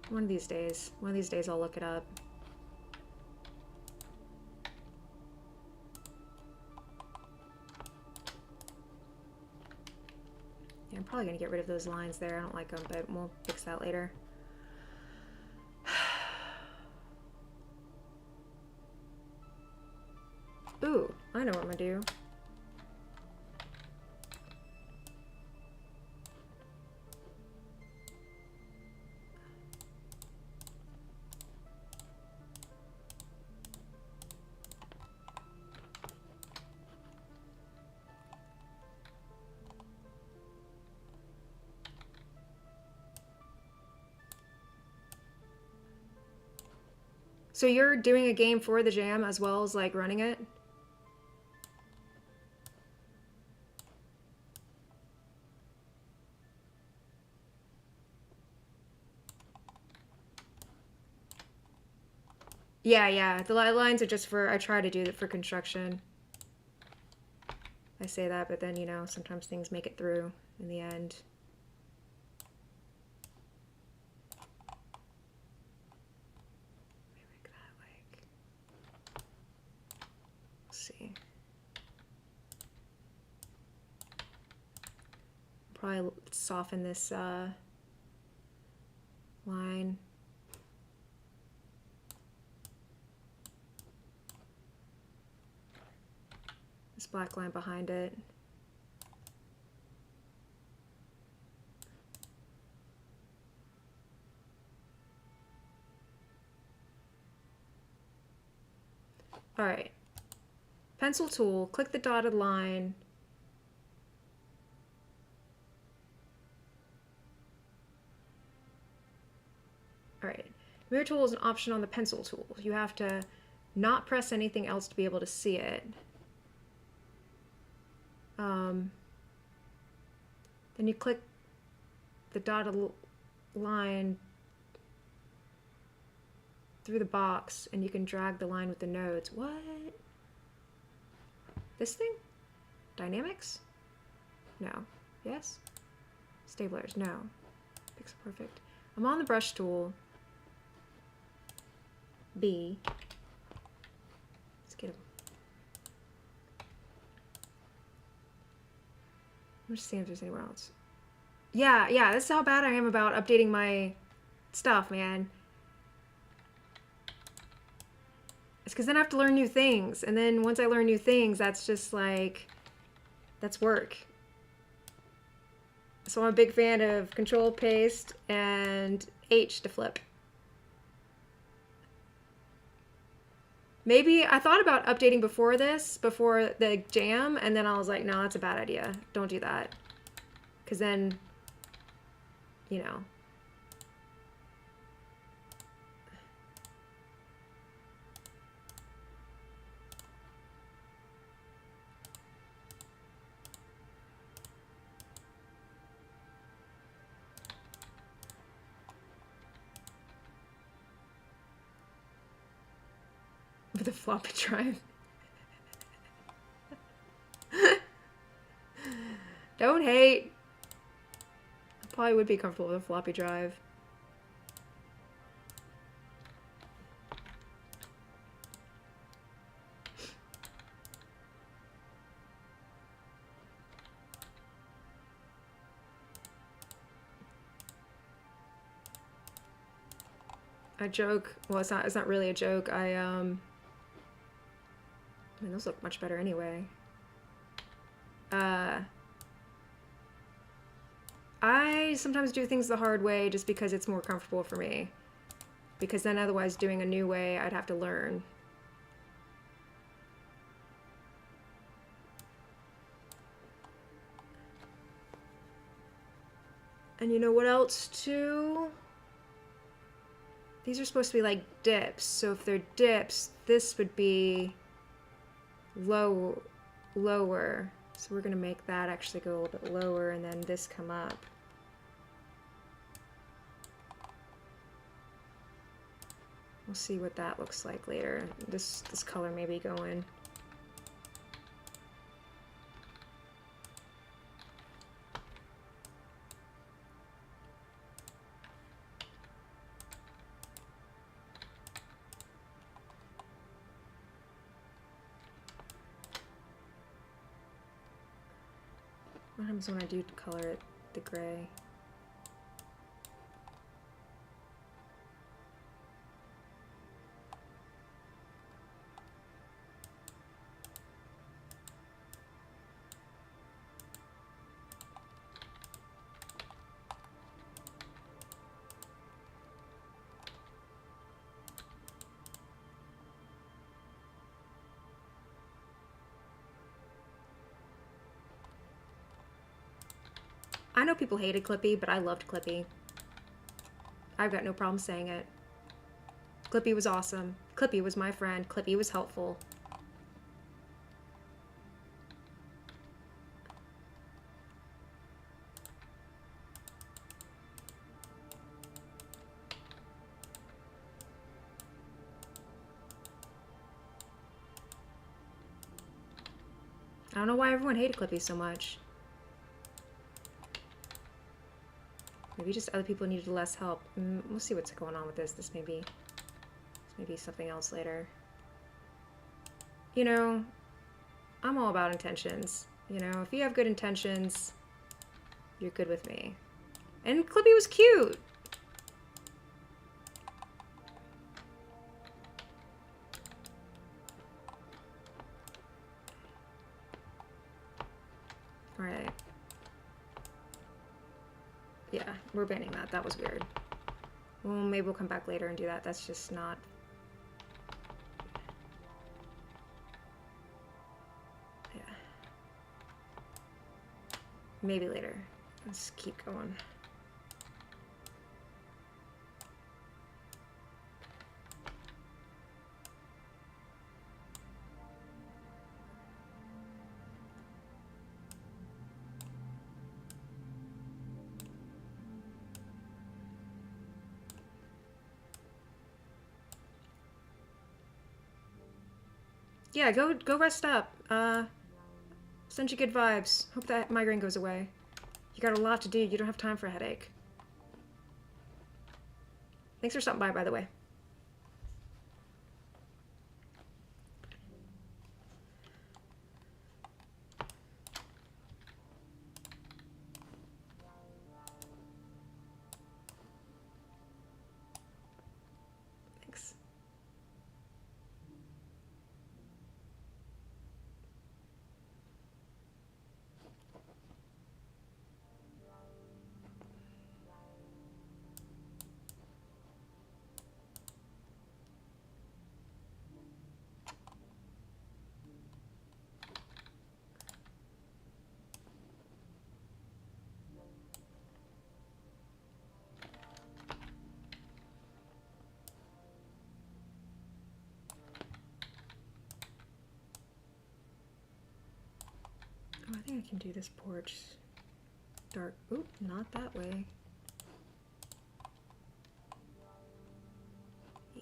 One of these days I'll look it up. Yeah, I'm probably gonna get rid of those lines there. I don't like them, but we'll fix that later. Ooh, I know what I'm gonna do. So you're doing a game for the jam as well as like running it? Yeah. The lines are just for, I try to do it for construction. I say that, but then, you know, sometimes things make it through in the end. Make that like, let's see. Probably soften this line. This black line behind it. All right. Pencil tool, click the dotted line. All right. Mirror tool is an option on the pencil tool. You have to not press anything else to be able to see it. Then you click the dotted line through the box and you can drag the line with the nodes. What? This thing? Dynamics? No. Yes? Stablers? No. Pixel perfect. I'm on the brush tool. B. Let's get him. I'm just seeing if there's anywhere else. Yeah, this is how bad I am about updating my stuff, man. It's because then I have to learn new things. And then once I learn new things, that's just like, that's work. So I'm a big fan of Control, Paste, and H to flip. Maybe I thought about updating before the jam, and then I was like, no, that's a bad idea. Don't do that. Because then, you know. With a floppy drive. Don't hate. I probably would be comfortable with a floppy drive. I joke. Well, it's not really a joke. I mean, those look much better anyway. I sometimes do things the hard way just because it's more comfortable for me. Because then otherwise doing a new way, I'd have to learn. And you know what else too? These are supposed to be like dips. So if they're dips, this would be lower. So we're gonna make that actually go a little bit lower and then this come up. We'll see what that looks like later. This color may be going. What happens when I do color it the gray? I know people hated Clippy, but I loved Clippy. I've got no problem saying it. Clippy was awesome. Clippy was my friend. Clippy was helpful. I don't know why everyone hated Clippy so much. Maybe just other people needed less help. We'll see what's going on with this. This may be something else later. You know, I'm all about intentions. You know, if you have good intentions, you're good with me. And Clippy was cute. All right. Yeah, we're banning that. That was weird. Well, maybe we'll come back later and do that. That's just not... Yeah. Maybe later. Let's keep going. Yeah, go rest up. Send you good vibes. Hope that migraine goes away. You got a lot to do. You don't have time for a headache. Thanks for stopping by the way. Thanks. Oh, I think I can do this porch dark. Oop, not that way. Yeah.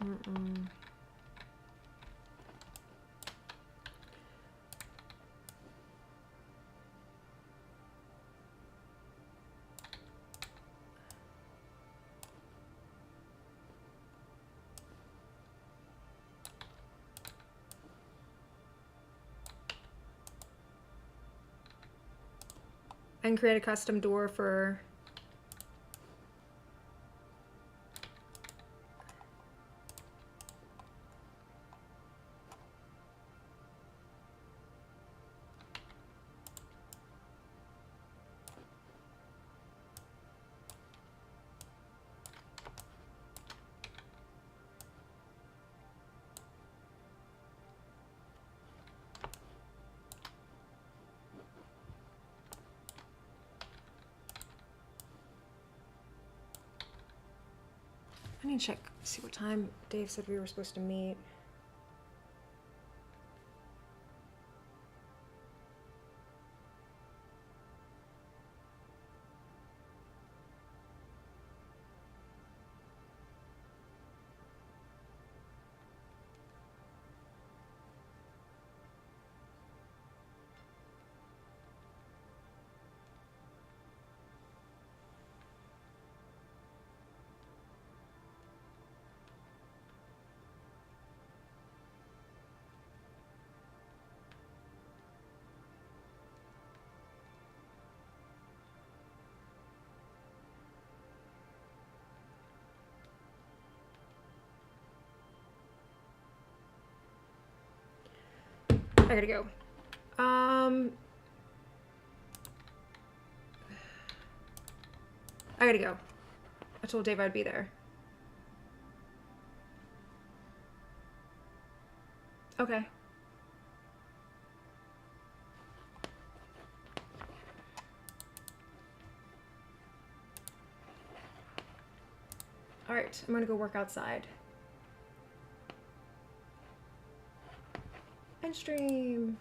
Mm-mm. I can create a custom door for I need to check, see what time Dave said we were supposed to meet. I gotta go. I gotta go. I told Dave I'd be there. Okay. All right, I'm gonna go work outside. End stream.